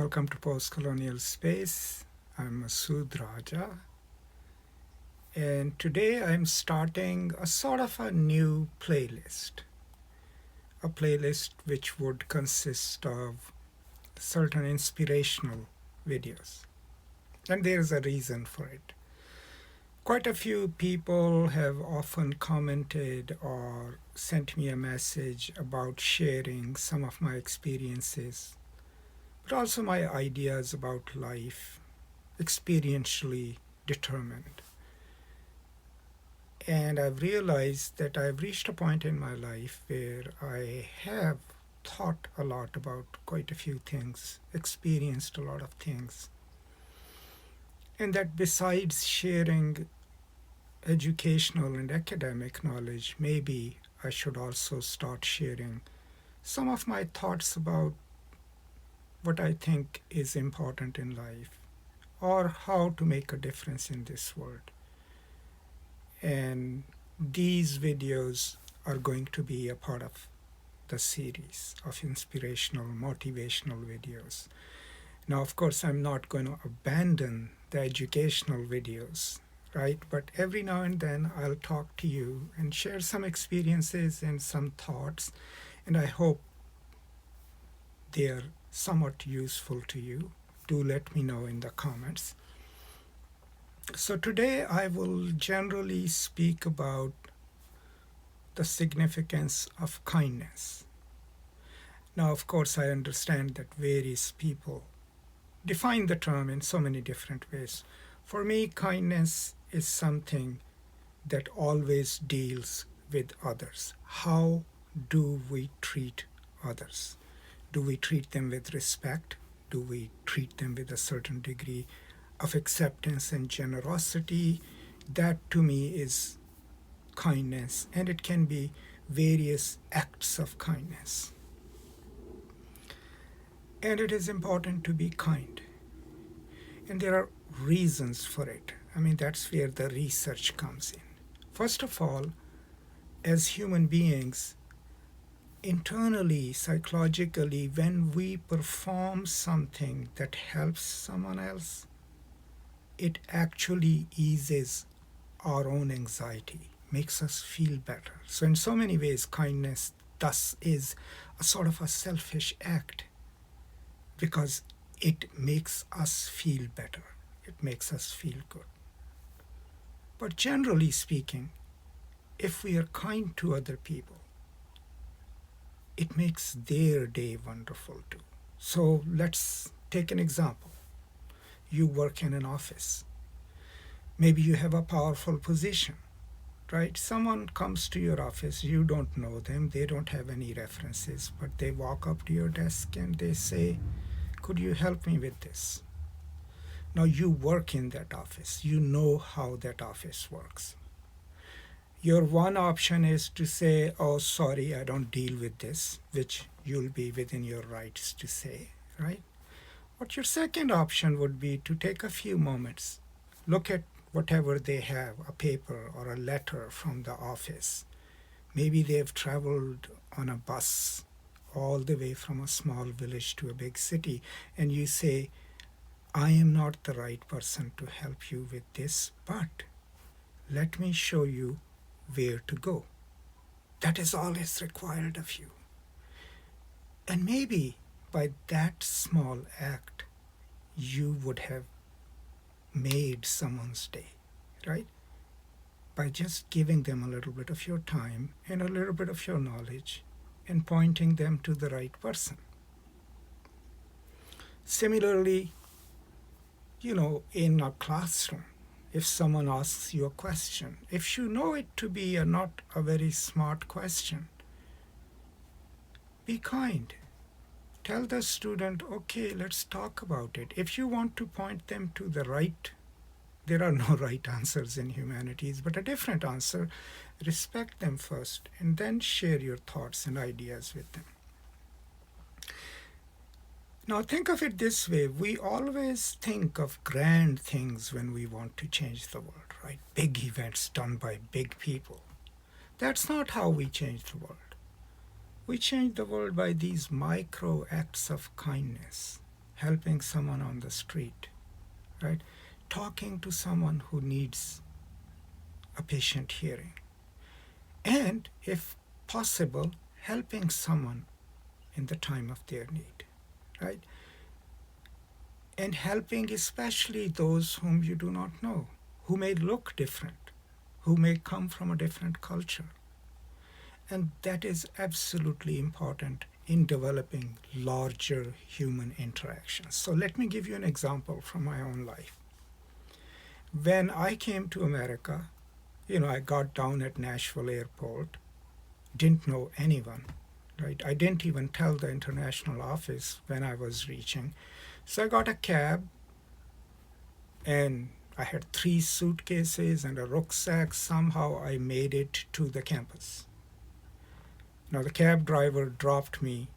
Welcome to Post Colonial Space. I'm Masood Raja, and today I'm starting a sort of a new playlist. A playlist which would consist of certain inspirational videos. And there's a reason for it. Quite a few people have often commented or sent me a message about sharing some of my experiences, but also my ideas about life, experientially determined. And I've realized that I've reached a point in my life where I have thought a lot about quite a few things, experienced a lot of things, and that besides sharing educational and academic knowledge, maybe I should also start sharing some of my thoughts about what I think is important in life or how to make a difference in this world. And these videos are going to be a part of the series of inspirational, motivational videos. Now, of course, I'm not going to abandon the educational videos, right? But every now and then I'll talk to you and share some experiences and some thoughts, and I hope they're somewhat useful to you. Do let me know in the comments. So today I will generally speak about the significance of kindness. Now, of course, I understand that various people define the term in so many different ways. For me, kindness is something that always deals with others. How do we treat others? Do we treat them with respect? Do we treat them with a certain degree of acceptance and generosity? That to me is kindness, and it can be various acts of kindness. And it is important to be kind. And there are reasons for it. I mean, that's where the research comes in. First of all, as human beings, internally, psychologically, when we perform something that helps someone else, it actually eases our own anxiety, makes us feel better. So in so many ways, kindness thus is a sort of a selfish act because it makes us feel better. It makes us feel good. But generally speaking, if we are kind to other people, it makes their day wonderful too. So let's take an example. You work in an office. Maybe you have a powerful position, right? Someone comes to your office, you don't know them, they don't have any references, but they walk up to your desk and they say, "Could you help me with this?" Now you work in that office, you know how that office works. Your one option is to say, "Oh, sorry, I don't deal with this," which you'll be within your rights to say, right? But your second option would be to take a few moments, look at whatever they have, a paper or a letter from the office. Maybe they've traveled on a bus all the way from a small village to a big city, and you say, "I am not the right person to help you with this, but let me show you where to go." That is all is required of you. And maybe by that small act, you would have made someone's day, right? By just giving them a little bit of your time and a little bit of your knowledge and pointing them to the right person. Similarly, in a classroom, if someone asks you a question, if you know it to be not a very smart question, be kind. Tell the student, "Okay, let's talk about it." If you want to point them to the right, there are no right answers in humanities, but a different answer, respect them first and then share your thoughts and ideas with them. Now think of it this way, we always think of grand things when we want to change the world, right? Big events done by big people. That's not how we change the world. We change the world by these micro acts of kindness, helping someone on the street, right? Talking to someone who needs a patient hearing. And if possible, helping someone in the time of their need, right? And helping especially those whom you do not know, who may look different, who may come from a different culture. And that is absolutely important in developing larger human interactions. So let me give you an example from my own life. When I came to America, I got down at Nashville airport, didn't know anyone, right? I didn't even tell the international office when I was reaching. So I got a cab, and I had 3 suitcases and a rucksack. Somehow I made it to the campus. Now the cab driver dropped me,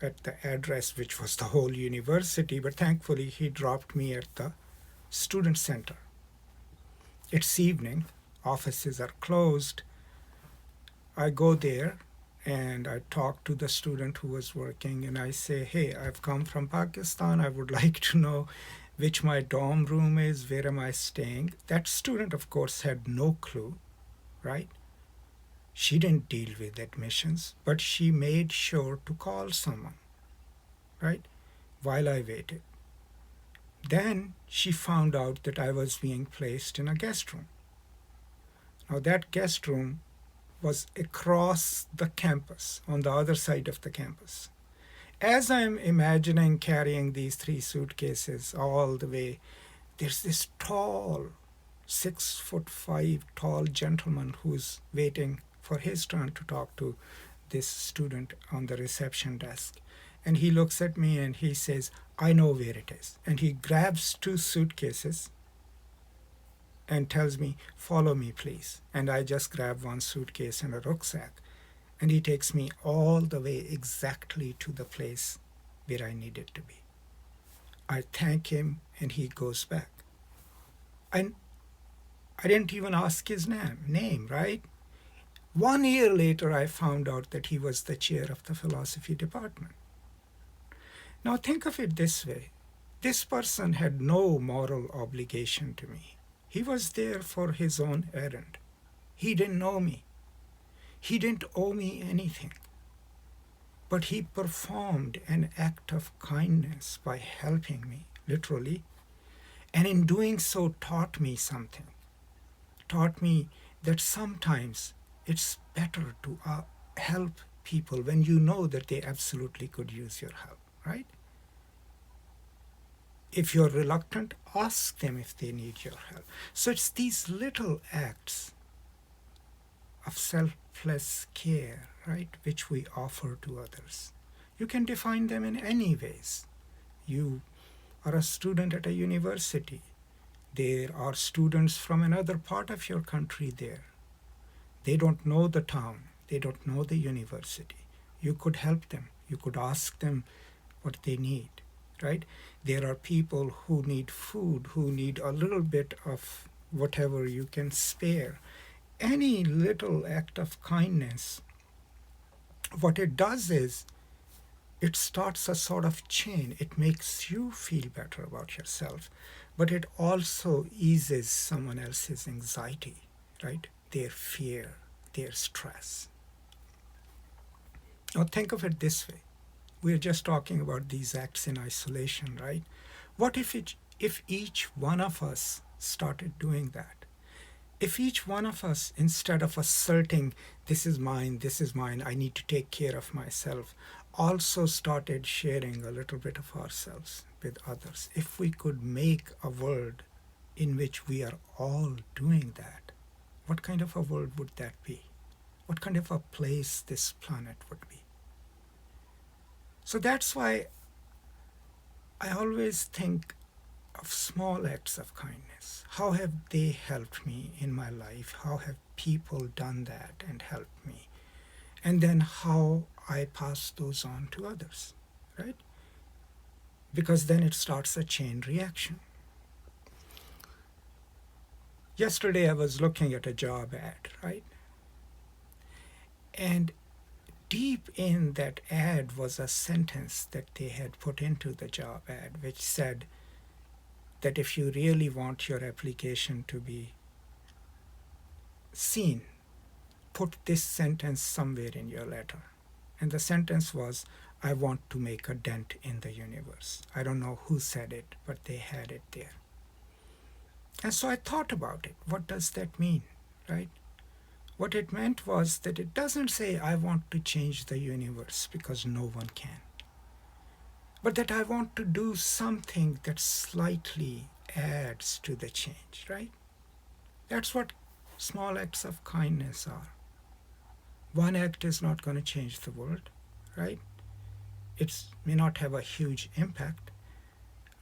at the address, which was the whole university, but thankfully he dropped me at the student center. It's evening, offices are closed. I go there and I talk to the student who was working, and I say, hey, I've come from Pakistan. I would like to know which my dorm room is, where am I staying? That student, of course, had no clue, right? She didn't deal with admissions, but she made sure to call someone, right, while I waited. Then she found out that I was being placed in a guest room. Now that guest room was across the campus, on the other side of the campus. As I'm imagining carrying these 3 suitcases all the way, there's this tall, 6'5" tall gentleman who's waiting for his turn to talk to this student on the reception desk. And he looks at me and he says, I know where it is. And he grabs 2 suitcases and tells me, follow me, please. And I just grab 1 suitcase and a rucksack. And he takes me all the way exactly to the place where I needed to be. I thank him and he goes back. And I didn't even ask his name, right? 1 year later, I found out that he was the chair of the philosophy department. Now think of it this way. This person had no moral obligation to me. He was there for his own errand. He didn't know me. He didn't owe me anything. But he performed an act of kindness by helping me, literally, and in doing so taught me something. Taught me that sometimes it's better to help people when you know that they absolutely could use your help, right? If you're reluctant, ask them if they need your help. So it's these little acts of selfless care, right, which we offer to others. You can define them in any ways. You are a student at a university. There are students from another part of your country there. They don't know the town. They don't know the university. You could help them. You could ask them what they need, right? There are people who need food, who need a little bit of whatever you can spare. Any little act of kindness, what it does is it starts a sort of chain. It makes you feel better about yourself, but it also eases someone else's anxiety, right? Their fear, their stress. Now think of it this way. We're just talking about these acts in isolation, right? What if each one of us started doing that? If each one of us, instead of asserting, this is mine, I need to take care of myself, also started sharing a little bit of ourselves with others, if we could make a world in which we are all doing that, what kind of a world would that be? What kind of a place this planet would be? So that's why I always think of small acts of kindness. How have they helped me in my life? How have people done that and helped me? And then how I pass those on to others, right? Because then it starts a chain reaction. Yesterday I was looking at a job ad, right? And deep in that ad was a sentence that they had put into the job ad, which said that if you really want your application to be seen, put this sentence somewhere in your letter. And the sentence was, I want to make a dent in the universe. I don't know who said it, but they had it there. And so I thought about it. What does that mean, right? What it meant was that it doesn't say I want to change the universe, because no one can. But that I want to do something that slightly adds to the change, right? That's what small acts of kindness are. One act is not going to change the world, right? It may not have a huge impact.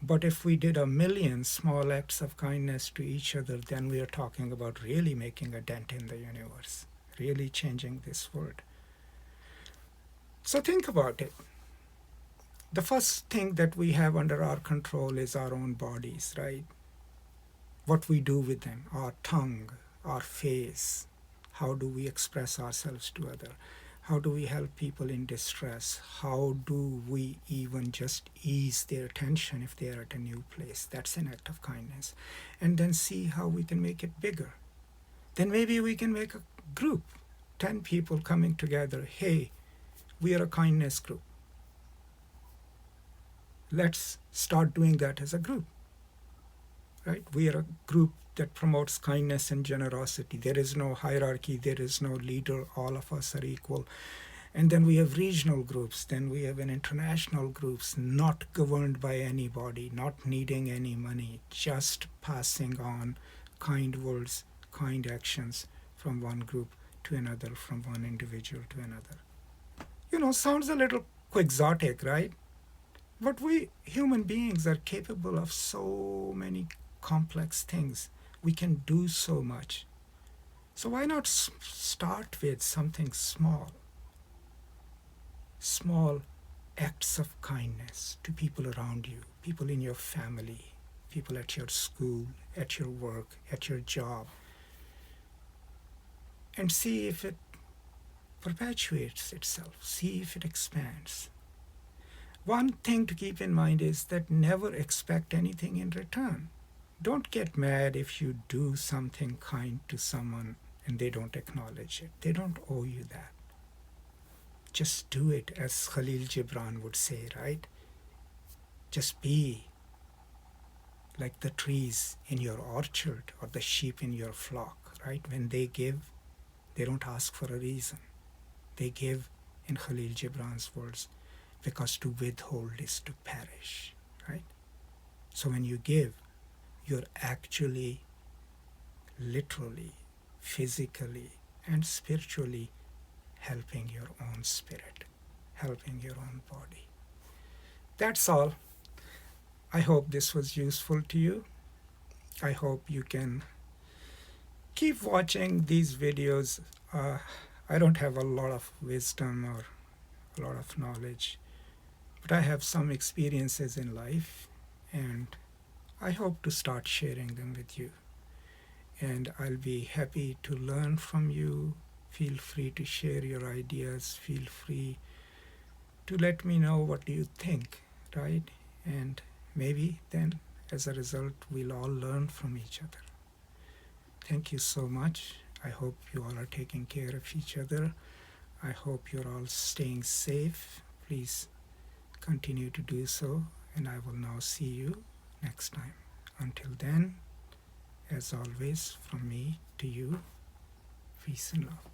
But if we did 1,000,000 small acts of kindness to each other, then we are talking about really making a dent in the universe, really changing this world. So think about it. The first thing that we have under our control is our own bodies, right? What we do with them, our tongue, our face, how do we express ourselves to others? How do we help people in distress? How do we even just ease their tension if they are at a new place? That's an act of kindness. And then see how we can make it bigger. Then maybe we can make a group, 10 people coming together. Hey, we are a kindness group. Let's start doing that as a group, right? We are a group that promotes kindness and generosity. There is no hierarchy, there is no leader, all of us are equal. And then we have regional groups, then we have an international groups, not governed by anybody, not needing any money, just passing on kind words, kind actions from one group to another, from one individual to another. Sounds a little quixotic, right? But we human beings are capable of so many complex things. We can do so much. So why not start with something small? Small acts of kindness to people around you, people in your family, people at your school, at your work, at your job. And see if it perpetuates itself, see if it expands. One thing to keep in mind is that never expect anything in return. Don't get mad if you do something kind to someone and they don't acknowledge it. They don't owe you that. Just do it, as Khalil Gibran would say, right? Just be like the trees in your orchard or the sheep in your flock, right? When they give, they don't ask for a reason. They give, in Khalil Gibran's words, because to withhold is to perish, right? So when you give, you're actually, literally, physically, and spiritually helping your own spirit, helping your own body. That's all. I hope this was useful to you. I hope you can keep watching these videos. I don't have a lot of wisdom or a lot of knowledge, but I have some experiences in life, and I hope to start sharing them with you. And I'll be happy to learn from you. Feel free to share your ideas. Feel free to let me know what do you think, right? And maybe then, as a result, we'll all learn from each other. Thank you so much. I hope you all are taking care of each other. I hope you're all staying safe. Please continue to do so, and I will now see you next time. Until then, as always, from me to you, peace and love.